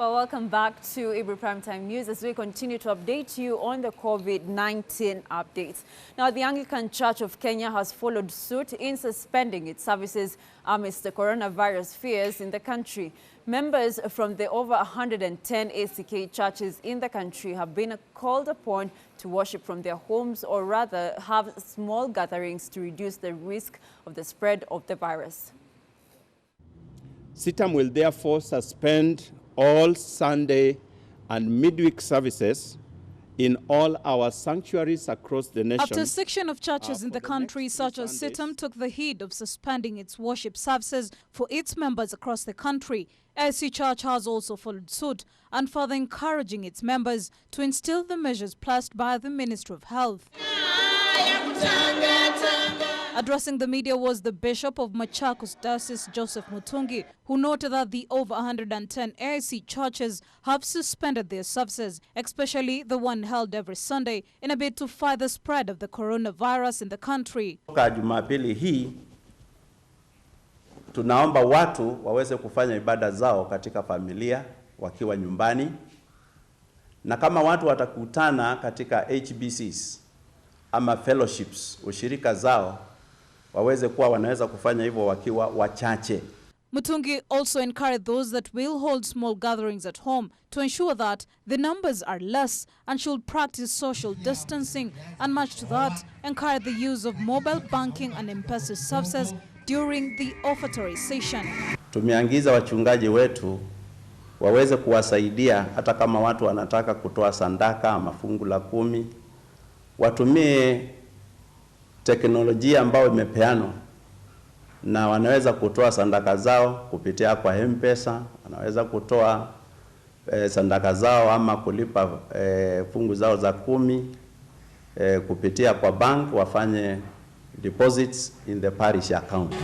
Well, welcome back to Primetime News as we continue to update you on the COVID-19 updates. Now, the Anglican Church of Kenya has followed suit in suspending its services amidst the coronavirus fears in the country. Members from the over 110 ACK churches in the country have been called upon to worship from their homes, or rather have small gatherings to reduce the risk of the spread of the virus. CITAM will therefore suspend all Sunday and midweek services in all our sanctuaries across the nation. After a section of churches in the country, such as CITAM, took the heat of suspending its worship services for its members across the country, AC Church has also followed suit and further encouraging its members to instill the measures placed by the Ministry of Health. Addressing the media was the Bishop of Machakos Diocese, Joseph Mutungi, who noted that the over 110 AIC churches have suspended their services, especially the one held every Sunday, in a bid to fight the spread of the coronavirus in the country. Jumapili hii tunaomba watu waweze kufanya ibada zao katika familia wakiwa nyumbani, na kama watu watakutana katika HBCs ama fellowships, ushirika zao, waweze kuwa wanaweza kufanya hivyo wakiwa wachache. Mutungi also encouraged those that will hold small gatherings at home to ensure that the numbers are less and should practice social distancing, and much to that, encourage the use of mobile banking and M-Pesa services during the offertory session. Tumeangiza wachungaji wetu waweze kuwasaidia hata kama watu wanataka kutoa sadaka ama fungu la 10, watumie teknolojia ambayo imepeanwa, na wanaweza kutoa sadaka zao kupitia kwa M-Pesa, wanaweza kutoa sadaka zao ama kulipa fungu zao za 10 kupitia kwa bank, wafanye deposits in the parish account.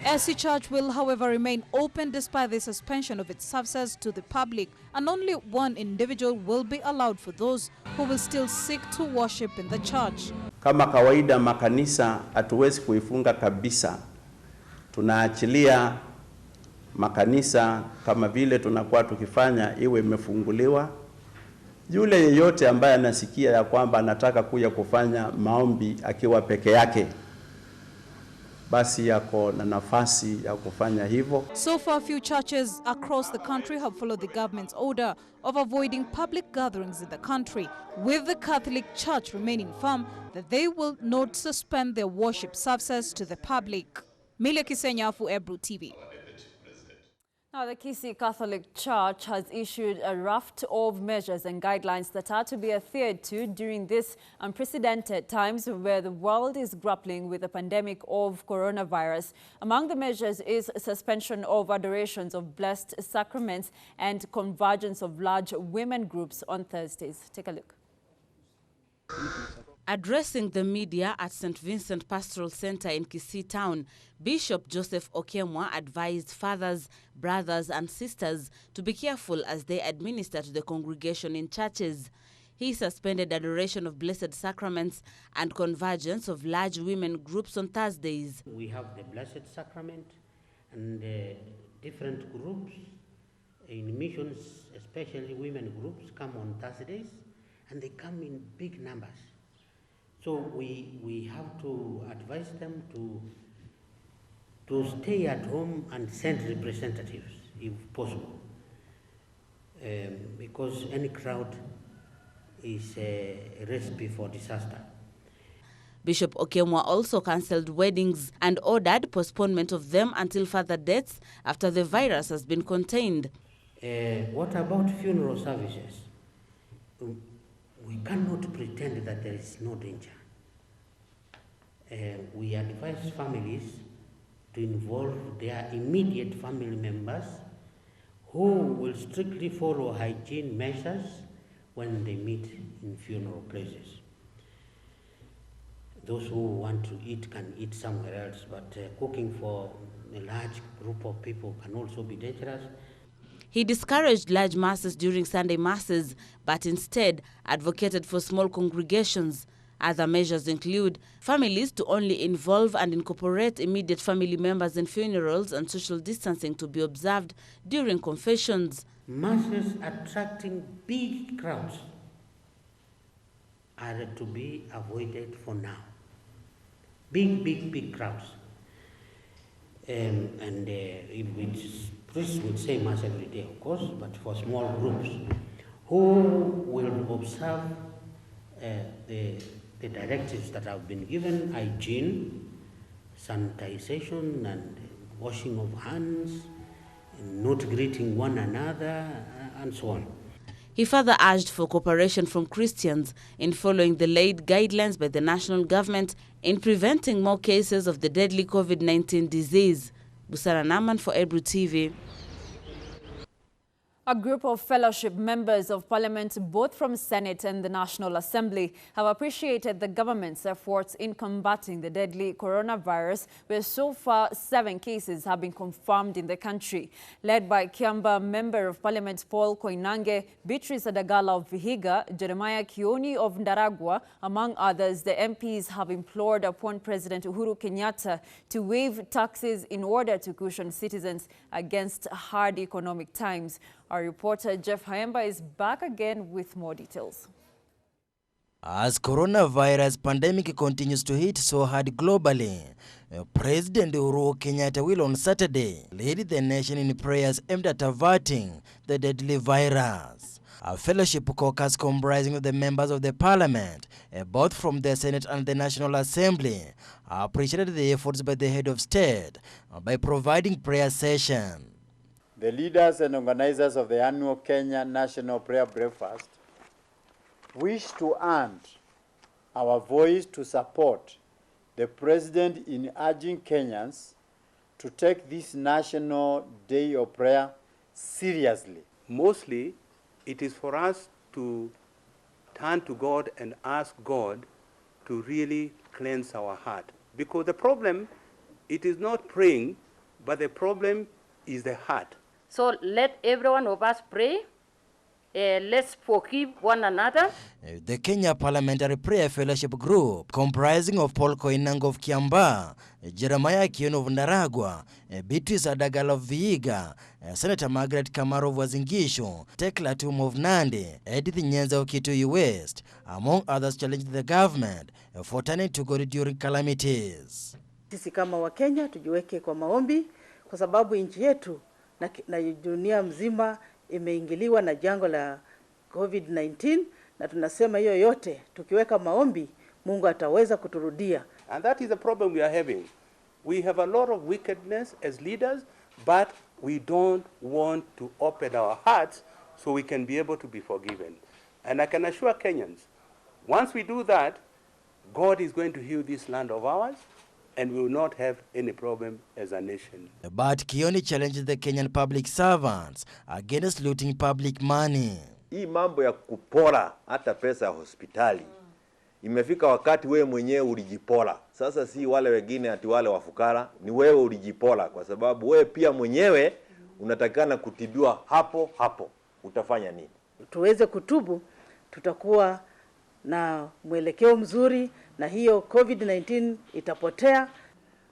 AC Church will, however, remain open despite the suspension of its services to the public, and only one individual will be allowed for those who will still seek to worship in the church. Kama kawaida makanisa hatuwezi kuifunga kabisa. Tunaachilia makanisa kama vile tunakuwa tukifanya iwe imefunguliwa. Yule yeyote ambaye anasikia ya kwamba anataka kuja kufanya maombi akiwa peke yake, basi yako na nafasi ya kufanya hivyo. So far, few churches across the country have followed the government's order of avoiding public gatherings in the country, with the Catholic Church remaining firm that they will not suspend their worship services to the public. Milia Kisenya for Ebru TV. Now, the Kisii Catholic Church has issued a raft of measures and guidelines that are to be adhered to during this unprecedented times where the world is grappling with the pandemic of coronavirus. Among the measures is suspension of adorations of blessed sacraments and convergence of large women groups on Thursdays. Take a look. Addressing the media at St. Vincent Pastoral Center in Kisii Town, Bishop Joseph Okemwa advised fathers, brothers and sisters to be careful as they administer to the congregation in churches. He suspended adoration of blessed sacraments and convergence of large women groups on Thursdays. We have the Blessed Sacrament and different groups in missions, especially women groups, come on Thursdays, and they come in big numbers. So we have to advise them to stay at home and send representatives if possible, because any crowd is a recipe for disaster. Bishop Okemwa also cancelled weddings and ordered postponement of them until further dates after the virus has been contained. What about funeral services? We cannot pretend that there is no danger. We advise families to involve their immediate family members who will strictly follow hygiene measures when they meet in funeral places. Those who want to eat can eat somewhere else, but cooking for a large group of people can also be dangerous. He discouraged large masses during Sunday masses, but instead advocated for small congregations. Other measures include families to only involve and incorporate immediate family members in funerals and social distancing to be observed during confessions. Masses attracting big crowds are to be avoided for now. Big crowds. Which priests would say mass every day, of course, but for small groups who will observe the directives that have been given: hygiene, sanitization, and washing of hands, not greeting one another, and so on. He further urged for cooperation from Christians in following the laid guidelines by the national government in preventing more cases of the deadly COVID-19 disease. Busara Naman for Ebru TV. A group of fellowship members of parliament, both from Senate and the National Assembly, have appreciated the government's efforts in combating the deadly coronavirus, where so far 7 cases have been confirmed in the country. Led by Kiamba Member of Parliament Paul Koinange, Beatrice Adagala of Vihiga, Jeremiah Kioni of Ndaragwa, among others, the MPs have implored upon President Uhuru Kenyatta to waive taxes in order to cushion citizens against hard economic times. Our reporter Jeff Haemba is back again with more details. As coronavirus pandemic continues to hit so hard globally, President Uhuru Kenyatta will on Saturday lead the nation in prayers aimed at averting the deadly virus. A fellowship caucus comprising of the members of the parliament, both from the Senate and the National Assembly, appreciated the efforts by the head of state by providing prayer session. The leaders and organizers of the annual Kenya National Prayer Breakfast wish to add our voice to support the President in urging Kenyans to take this National Day of Prayer seriously. Mostly, it is for us to turn to God and ask God to really cleanse our heart. Because the problem, it is not praying, but the problem is the heart. So let every one of us pray. Let's forgive one another. The Kenya Parliamentary Prayer Fellowship Group, comprising of Paul Koinange of Kiamba, Jeremiah Kioni of Ndaragwa, Beatrice Adagala of Vihiga, Senator Margaret Kamaro of Wazingishu, Tekla Tum of Nandi, Edith Nyenza of Kitui West, among others, challenged the government for turning to God during calamities. Sisi kama wa Kenya tujiweke kwa maombi kwa sababu nchi yetu na dunia mzima imeingiliwa na janga la COVID-19, na tunasema hiyo yote tukiweka maombi Mungu ataweza kuturudia. And that is the problem we are having. We have a lot of wickedness as leaders, but we don't want to open our hearts so we can be able to be forgiven. And I can assure Kenyans, once we do that, God is going to heal this land of ours, and we will not have any problem as a nation. But Kioni challenged the Kenyan public servants against looting public money. Hii mambo ya kupora hata pesa ya hospitali. Imefika wakati wewe mwenyewe ulijipora. Sasa si wale wengine ati wale wafukara, ni wewe ulijipora kwa sababu wewe pia mwenyewe unatakana kutibiwa hapo hapo. Utafanya nini? Tuweze kutubu, tutakuwa na mwelekeo mzuri na hiyo COVID-19 itapotea.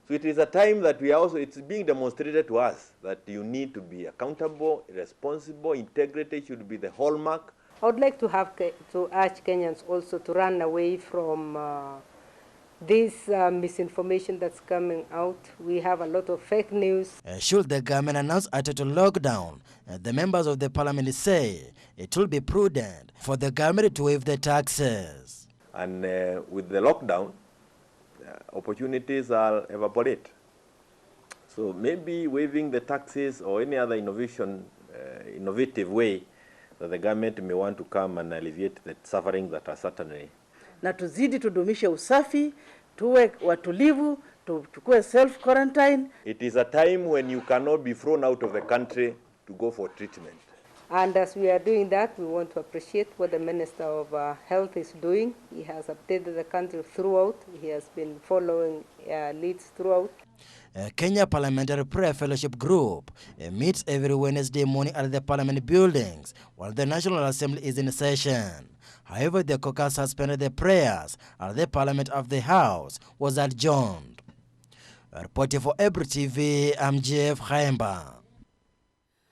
So it is a time that we are also, it's being demonstrated to us that you need to be accountable, responsible, integrity should be the hallmark. I would like to urge Kenyans also to run away from this misinformation that's coming out. We have a lot of fake news. Should the government announce a total lockdown, the members of the parliament say it will be prudent for the government to waive the taxes. And with the lockdown, opportunities will evaporate. So maybe waiving the taxes or any other innovative way that the government may want to come and alleviate the suffering that are certainly. Na tuzidi tudumishe usafi, tuwe watulivu, tukue self-quarantine. It is a time when you cannot be thrown out of the country to go for treatment. And as we are doing that, we want to appreciate what the Minister of Health is doing. He has updated the country throughout. He has been following leads throughout. Kenya Parliamentary Prayer Fellowship Group meets every Wednesday morning at the Parliament buildings while the National Assembly is in session. However, the caucus suspended the prayers at the Parliament of the House was adjourned. Reporting for Ebru TV, I'm Jeff Khaemba.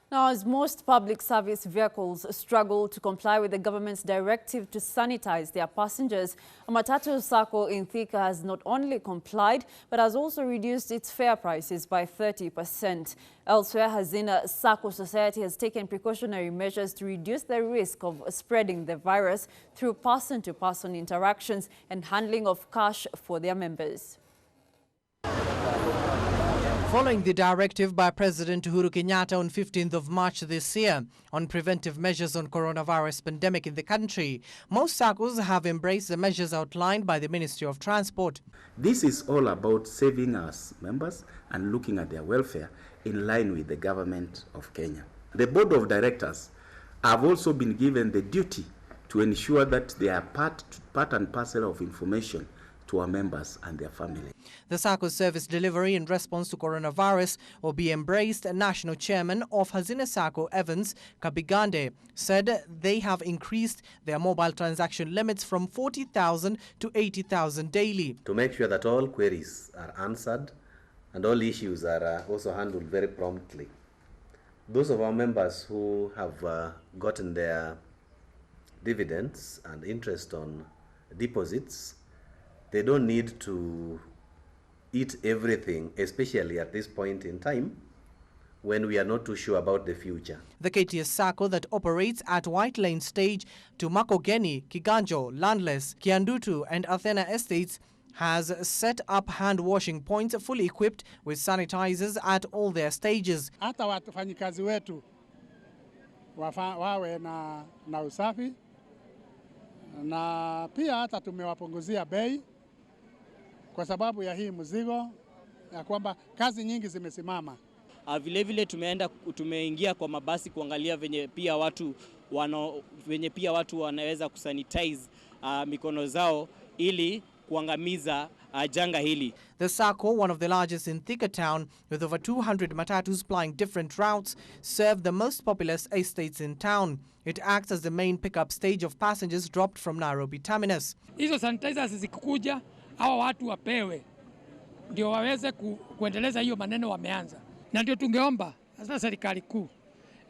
Now, as most public service vehicles struggle to comply with the government's directive to sanitize their passengers, a Matatu Sacco in Thika has not only complied, but has also reduced its fare prices by 30%. Elsewhere, Hazina Sacco Society has taken precautionary measures to reduce the risk of spreading the virus through person-to-person interactions and handling of cash for their members. Following the directive by President Uhuru Kenyatta on 15th of March this year on preventive measures on coronavirus pandemic in the country, most SACCOs have embraced the measures outlined by the Ministry of Transport. This is all about saving our members and looking at their welfare in line with the government of Kenya. The board of directors have also been given the duty to ensure that they are part and parcel of information to our members and their family. The SACCO service delivery in response to coronavirus will be embraced. National Chairman of Hazina Sacco, Evans Kabigande, said they have increased their mobile transaction limits from 40,000 to 80,000 daily. To make sure that all queries are answered and all issues are also handled very promptly. Those of our members who have gotten their dividends and interest on deposits, they don't need to eat everything, especially at this point in time when we are not too sure about the future. The KTS Sacco that operates at White Lane Stage to Makogeni, Kiganjo, Landless, Kiandutu and Athena Estates has set up hand washing points fully equipped with sanitizers at all their stages. Hata wafanyikazi wetu wawe na usafi na pia hata tumewapunguzia bei kwa sababu ya hii mzigo ya kwamba kazi nyingi zimesimama. Vile vile tumeingia kwa mabasi kuangalia venye pia watu wanaweza kusanitize mikono zao ili kuangamiza janga hili. The Sacco, one of the largest in Thika town with over 200 matatus plying different routes, serve the most populous estates in town. It acts as the main pickup stage of passengers dropped from Nairobi terminus. Hizo sanitizers zikikuja hawa watu wapewe ndio waweze kuendeleza hiyo maneno wameanza, na ndio tungeomba hasa serikali kuu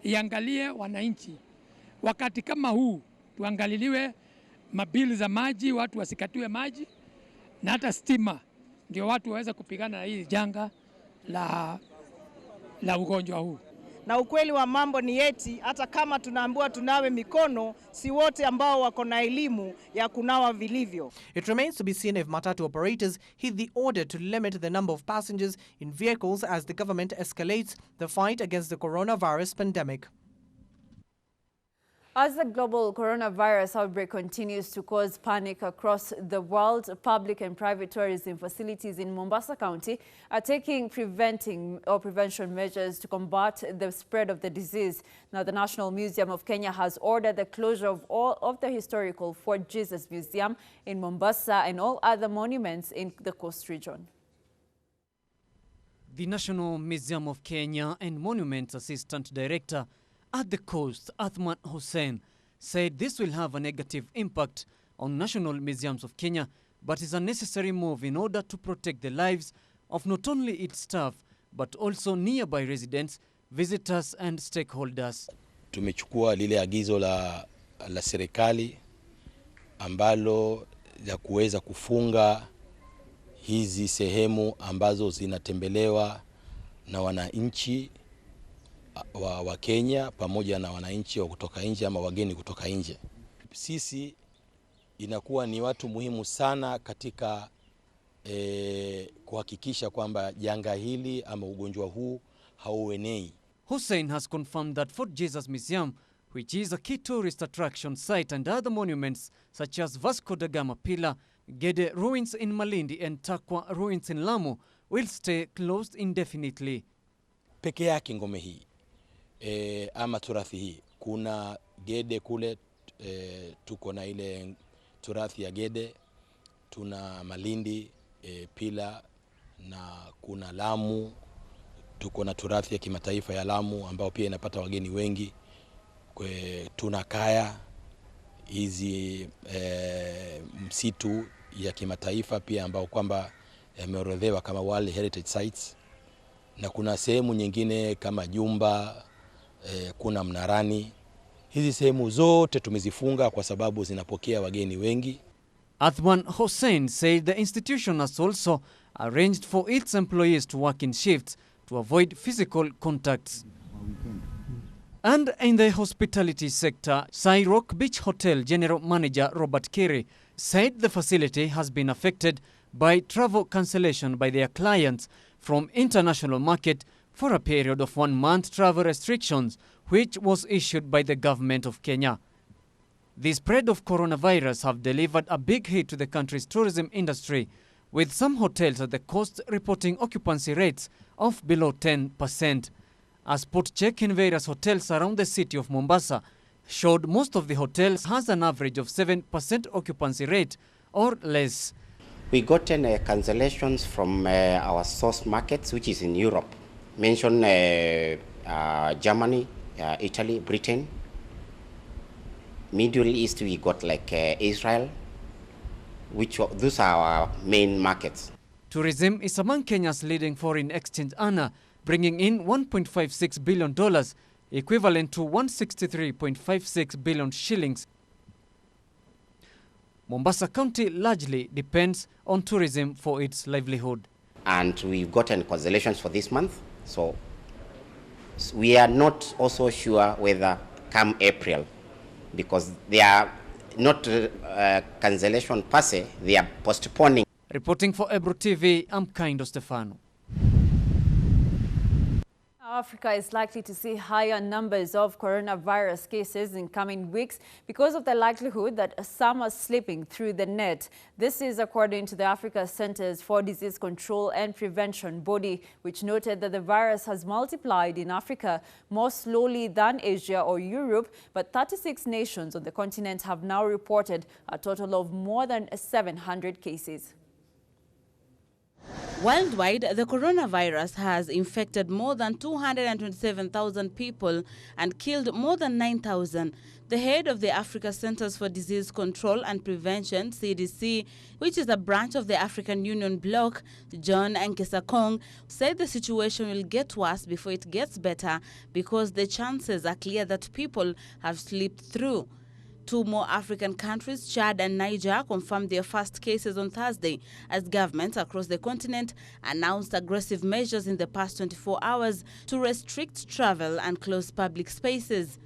iangalie wananchi wakati kama huu, tuangaliliwe mabili za maji, watu wasikatiwe maji na hata stima, ndio watu waweze kupigana na hili janga la ugonjwa huu. Na ukweli wa mambo ni eti hata kama tunaambiwa tunawe mikono, si wote ambao wako na elimu ya kunawa vilivyo. It remains to be seen if matatu operators heed the order to limit the number of passengers in vehicles as the government escalates the fight against the coronavirus pandemic. As the global coronavirus outbreak continues to cause panic across the world, public and private tourism facilities in Mombasa County are taking prevention measures to combat the spread of the disease. Now, the National Museum of Kenya has ordered the closure of all of the historical Fort Jesus Museum in Mombasa and all other monuments in the coast region. The National Museum of Kenya and Monuments Assistant Director at the coast, Athman Hussein, said this will have a negative impact on National Museums of Kenya, but is a necessary move in order to protect the lives of not only its staff, but also nearby residents, visitors and stakeholders. Tumechukua lile agizo la serikali ambalo la kuweza kufunga hizi sehemu ambazo zinatembelewa na wananchi wa Kenya pamoja na wananchi wa kutoka nje ama wageni kutoka nje. Sisi inakuwa ni watu muhimu sana katika kuhakikisha kwamba janga hili ama ugonjwa huu hauenei. Hussein has confirmed that Fort Jesus Museum, which is a key tourist attraction site, and other monuments such as Vasco da Gama Pillar, Gede ruins in Malindi and Takwa ruins in Lamu will stay closed indefinitely. Peke yake ngome hii ama turathi hii, kuna Gede kule, tuko na ile turathi ya Gede, tuna Malindi, Pillar na kuna Lamu, tuko na turathi ya kimataifa ya Lamu ambao pia inapata wageni wengi. Tuna Kaya, hizi msitu ya kimataifa pia ambao kwamba yameorodhewa kama World Heritage Sites, na kuna sehemu nyingine kama Jumba, kuna Mnarani. Hizi sehemu zote tumezifunga kwa sababu zinapokea wageni wengi. Athman Hussein said the institution has also arranged for its employees to work in shifts to avoid physical contacts. And in the hospitality sector, Cyrock Beach Hotel General Manager Robert Kiri said the facility has been affected by travel cancellation by their clients from international market for a period of 1 month travel restrictions, which was issued by the government of Kenya. The spread of coronavirus have delivered a big hit to the country's tourism industry, with some hotels at the coast reporting occupancy rates of below 10%. A spot check in various hotels around the city of Mombasa showed most of the hotels has an average of 7% occupancy rate or less. We gotten cancellations from our source markets, which is in Europe. Mention Germany, Italy, Britain. Middle East, we got like Israel, those are our main markets. Tourism is among Kenya's leading foreign exchange earner, bringing in $1.56 billion, equivalent to 163.56 billion shillings. Mombasa County largely depends on tourism for its livelihood. And we've gotten cancellations for this month, so we are not also sure whether come April, because they are not cancellation per se, they are postponing. Reporting for Ebro TV, I'm Kaindo Stefano. Africa is likely to see higher numbers of coronavirus cases in coming weeks because of the likelihood that some are slipping through the net. This is according to the Africa Centers for Disease Control and Prevention body, which noted that the virus has multiplied in Africa more slowly than Asia or Europe, but 36 nations on the continent have now reported a total of more than 700 cases. Worldwide, the coronavirus has infected more than 227,000 people and killed more than 9,000. The head of the Africa Centers for Disease Control and Prevention, CDC, which is a branch of the African Union bloc, John Nkesakong, said the situation will get worse before it gets better because the chances are clear that people have slipped through. 2 more African countries, Chad and Niger, confirmed their first cases on Thursday as governments across the continent announced aggressive measures in the past 24 hours to restrict travel and close public spaces.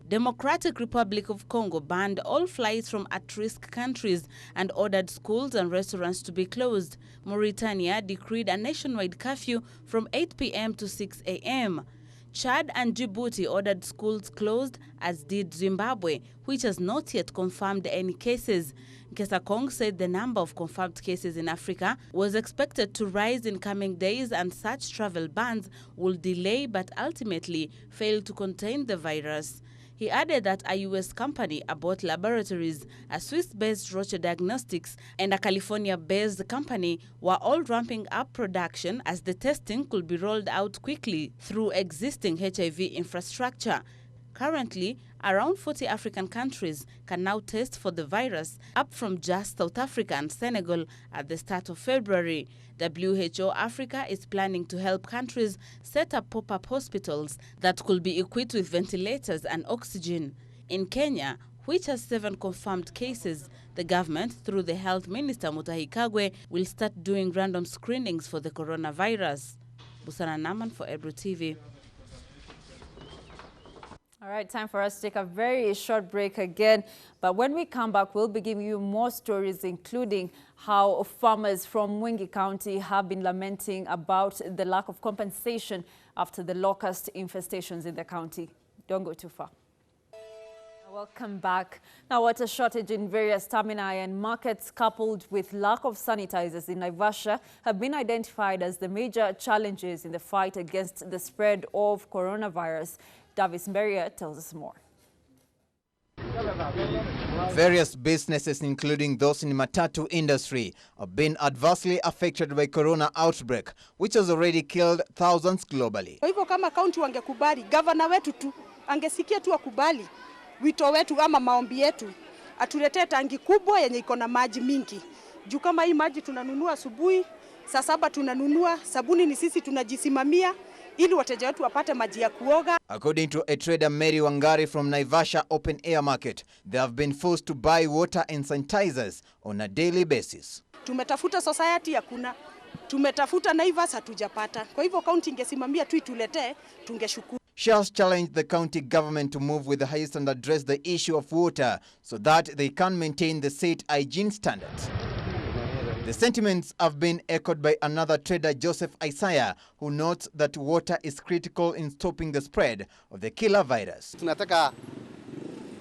Democratic Republic of Congo banned all flights from at-risk countries and ordered schools and restaurants to be closed. Mauritania decreed a nationwide curfew from 8 p.m. to 6 a.m. Chad and Djibouti ordered schools closed, as did Zimbabwe, which has not yet confirmed any cases. Nkesakong said the number of confirmed cases in Africa was expected to rise in coming days and such travel bans will delay but ultimately fail to contain the virus. He added that a U.S. company, Abbott Laboratories, a Swiss-based Roche Diagnostics, and a California-based company were all ramping up production as the testing could be rolled out quickly through existing HIV infrastructure. Currently, around 40 African countries can now test for the virus, up from just South Africa and Senegal at the start of February. WHO Africa is planning to help countries set up pop-up hospitals that could be equipped with ventilators and oxygen. In Kenya, which has 7 confirmed cases, the government, through the Health Minister Mutahi Kagwe, will start doing random screenings for the coronavirus. Busana Naman for Ebro TV. All right, time for us to take a very short break again. But when we come back, we'll be giving you more stories, including how farmers from Mwingi County have been lamenting about the lack of compensation after the locust infestations in the county. Don't go too far. Welcome back. Now, water shortage in various termini and markets coupled with lack of sanitizers in Naivasha have been identified as the major challenges in the fight against the spread of coronavirus. Davis Mberia tells us more. Various businesses, including those in matatu industry, have been adversely affected by corona outbreak, which has already killed thousands globally. Kwa hivyo kama kaunti wangekubali, governor wetu tu angesikia tu akubali wito wetu ama maombi yetu, atuletee tangi kubwa yenye iko na maji mingi. Juu kama hii maji tunanunua asubuhi, saa 7 tunanunua, sabuni ni sisi tunajisimamia ili wateja wetu wapate maji ya kuoga. According to a trader Mary Wangari from Naivasha Open Air Market, they have been forced to buy water and sanitizers on a daily basis. Tumetafuta society hakuna, tumetafuta Naivas hatujapata. Kwa hivyo county ingesimamia tu ituletee, tungeshukuru. She has challenged the county government to move with the highest and address the issue of water so that they can maintain the set hygiene standards. The sentiments have been echoed by another trader, Joseph Isaiah, who notes that water is critical in stopping the spread of the killer virus. Tunataka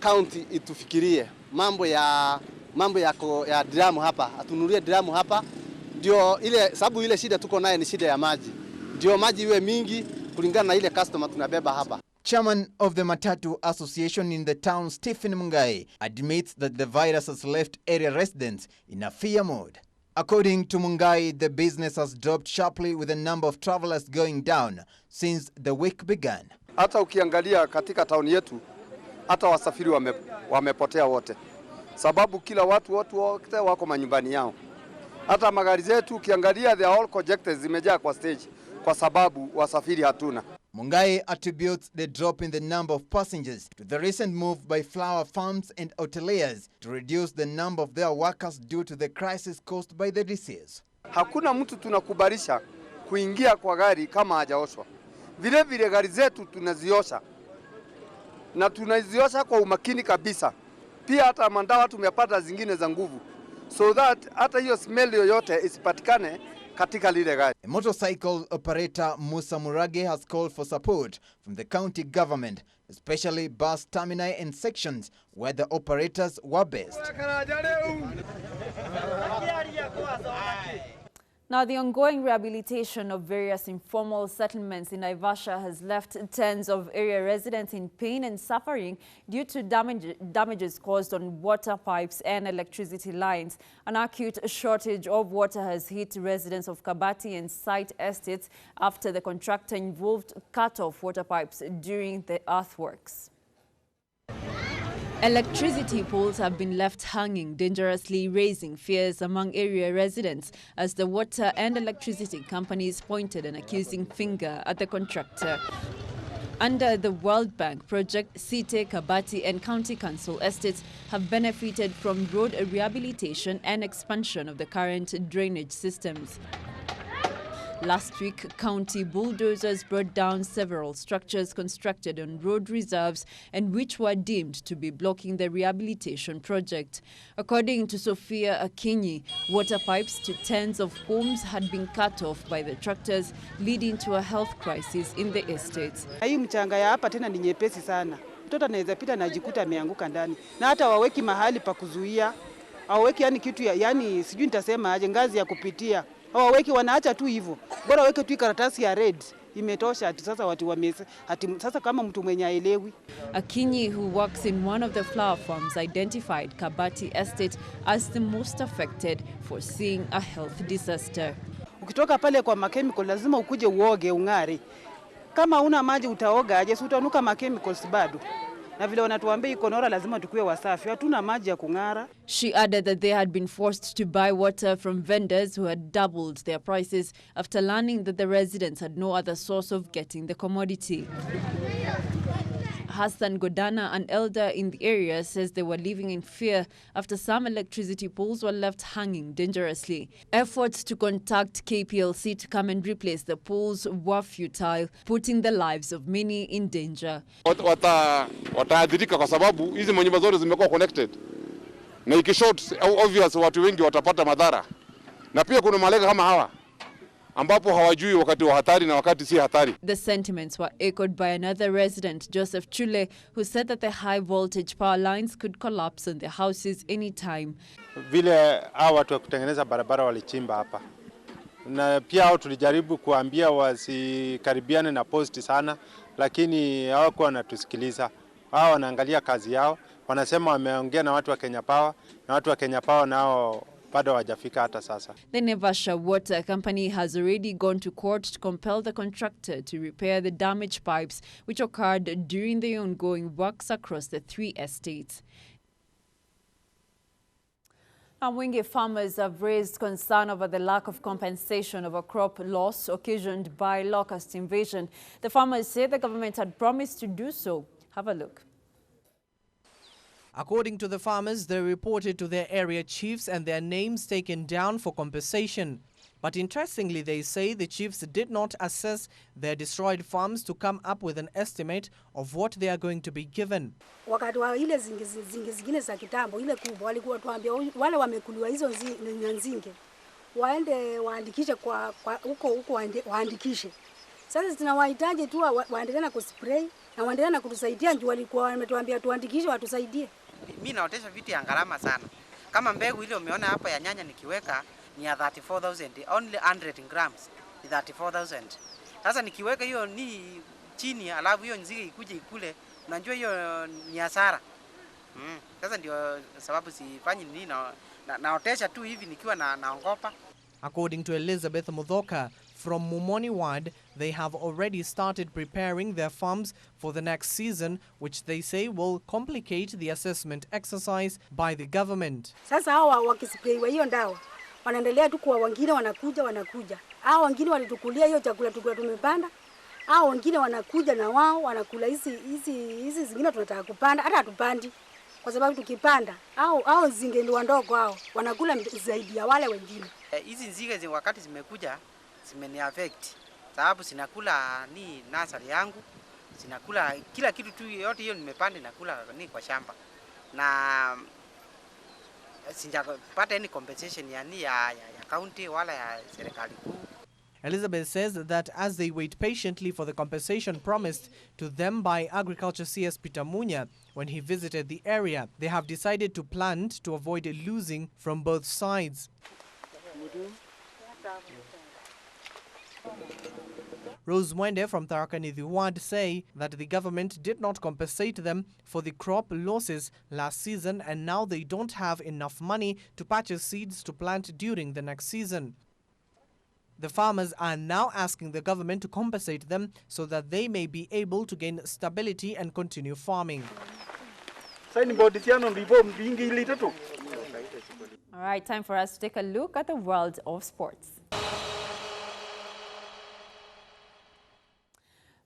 county itufikirie mambo ya dramu hapa, atunulie dramu hapa, ndio ile sababu ile shida tuko naye ni shida ya maji. Ndio maji iwe mingi kulingana na ile customer tunabeba hapa. Chairman of the Matatu Association in the town, Stephen Mungai, admits that the virus has left area residents in a fear mode. According to Mungai, the business has dropped sharply with the number of travelers going down since the week began. Hata ukiangalia katika town yetu, hata wasafiri wamepotea wote. Sababu kila watu wote wako manyumbani yao. Hata magari zetu ukiangalia they are all congested, zimejaa kwa stage kwa sababu wasafiri hatuna. Mungai attributes the drop in the number of passengers to the recent move by flower farms and hoteliers to reduce the number of their workers due to the crisis caused by the disease. Hakuna mtu tunakubalisha kuingia kwa gari kama hajaoshwa. Vile vile gari zetu tunaziosha. Na tunaziosha kwa umakini kabisa. Pia hata mandawa tumepata zingine za nguvu. So that hata hiyo smell yoyote isipatikane katika lile gari. A motorcycle operator Musa Murage has called for support from the county government, especially bus terminal and sections where the operators were based. Now, the ongoing rehabilitation of various informal settlements in Naivasha has left tens of area residents in pain and suffering due to damages caused on water pipes and electricity lines. An acute shortage of water has hit residents of Kabati and Site estates after the contractor involved cut off water pipes during the earthworks. Electricity poles have been left hanging, dangerously raising fears among area residents as the water and electricity companies pointed an accusing finger at the contractor. Under the World Bank project, Site, Kabati and County Council estates have benefited from road rehabilitation and expansion of the current drainage systems. Last week, county bulldozers brought down several structures constructed on road reserves and which were deemed to be blocking the rehabilitation project. According to Sophia Akinyi, water pipes to tens of homes had been cut off by the tractors, leading to a health crisis in the estates. Hii mchanga ya hapa tena ni nyepesi sana. Mtoto anaweza pita na ajikuta ameanguka ndani. Na hata waweki mahali pa kuzuia. Hawaweki yani kitu yani sijui nitasema aje ngazi ya kupitia. Hawaweki wanaacha tu hivyo. Bora weke tu karatasi ya red. Imetosha ati sasa watu wamese. Ati sasa kama mtu mwenye haelewi. Akinyi, who works in one of the flower farms, identified Kabati estate as the most affected, foreseeing a health disaster. Ukitoka pale kwa makemiko lazima ukuje uoge ung'are. Kama una maji utaoga aje, si utanuka makemicals bado. Na vile wanatuambia ikonora lazima tukue wasafi. Hatuna maji ya kung'ara. She added that they had been forced to buy water from vendors who had doubled their prices after learning that the residents had no other source of getting the commodity. Hassan Godana, an elder in the area, says they were living in fear after some electricity poles were left hanging dangerously. Efforts to contact KPLC to come and replace the poles were futile, putting the lives of many in danger. Wataadhirika kwa sababu hizi manyumba zote zimekuwa connected. Na ikishort obvious watu wengi watapata madhara. Na pia kuna malega kama hawa ambapo hawajui wakati wa hatari na wakati si hatari. The sentiments were echoed by another resident, Joseph Chule, who said that the high voltage power lines could collapse on their houses anytime. Vile hawa watu wa kutengeneza barabara walichimba hapa. Na pia hao tulijaribu kuambia wasikaribiane na posti sana, lakini hawakuwa wanatusikiliza. Hao wanaangalia kazi yao wanasema wameongea na watu wa Kenya Power, na watu wa Kenya Power nao bado hawajafika hata sasa. The Naivasha Water Company has already gone to court to compel the contractor to repair the damaged pipes which occurred during the ongoing works across the 3 estates. Now, Mwingi farmers have raised concern over the lack of compensation over crop loss occasioned by locust invasion. The farmers say the government had promised to do so. Have a look. According to the farmers, they reported to their area chiefs and their names taken down for compensation. But interestingly, they say the chiefs did not assess their destroyed farms to come up with an estimate of what they are going to be given. Wakati wa ile zingine za kitambo ile kubwa walikuwa tuambia wale wamekuliwa hizo nzinge waende waandikishe kwa huko waandikishe. Sasa tunawahitaji tu waendelee na kuspray na waendelee na kutusaidia, njoo walikuwa wametuambia tuandikishe watusaidie. Mimi naotesha vitu ya gharama sana. Kama mbegu ile umeona hapa ya nyanya nikiweka ni ya 34,000, only 100 grams ni 34,000. Sasa nikiweka hiyo ni chini alafu hiyo nzige ikuje ikule, unajua hiyo ni hasara. Sasa ndio sababu sifanyi nini naotesha tu hivi nikiwa naongopa. According to Elizabeth Mudhoka from Mumoni Ward, they have already started preparing their farms for the next season, which they say will complicate the assessment exercise by the government. Sasa hawa wakisiprayiwa hiyo ndawa wanaendelea tu kwa wengine wanakuja. Hao wengine walitukulia hiyo chakula tumepanda. Hao wengine wanakuja na wao wanakula hizi zingine tunataka kupanda, hata hatupandi. Kwa sababu tukipanda hao zinge ndio ndogo hao wanakula zaidi ya wale wengine. Hizi nzige wakati zimekuja zimeni affect. Sababu sinakula ni nasari yangu, sinakula kila kitu tu yote hiyo nimepanda nakula ni kwa shamba. Na sijapata any compensation ya county wala ya serikali kuu. Elizabeth says that as they wait patiently for the compensation promised to them by Agriculture CS Peter Munya when he visited the area, they have decided to plant to avoid losing from both sides. Rose Mwende from Tharaka Nithi Ward say that the government did not compensate them for the crop losses last season, and now they don't have enough money to purchase seeds to plant during the next season. The farmers are now asking the government to compensate them so that they may be able to gain stability and continue farming. All right, time for us to take a look at the world of sports.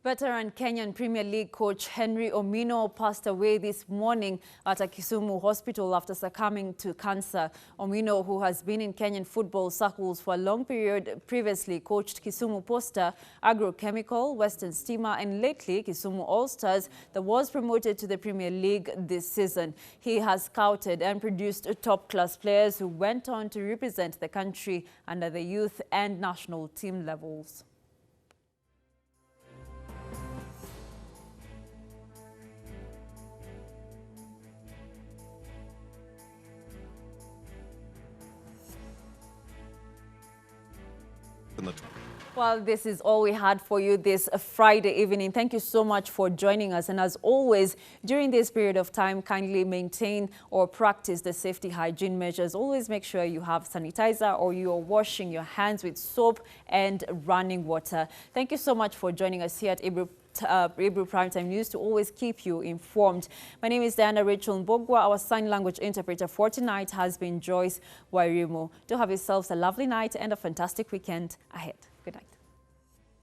Veteran Kenyan Premier League coach Henry Omino passed away this morning at a Kisumu hospital after succumbing to cancer. Omino, who has been in Kenyan football circles for a long period, previously coached Kisumu Posta, Agrochemical, Western Steamer, and lately Kisumu All-Stars that was promoted to the Premier League this season. He has scouted and produced top-class players who went on to represent the country under the youth and national team levels. Well, this is all we had for you this Friday evening. Thank you so much for joining us. And as always, during this period of time, kindly maintain or practice the safety hygiene measures. Always make sure you have sanitizer or you are washing your hands with soap and running water. Thank you so much for joining us here at Ebru Primetime News to always keep you informed. My name is Diana Rachel Mbugua. Our sign language interpreter for tonight has been Joyce Wairimu. Do have yourselves a lovely night and a fantastic weekend ahead.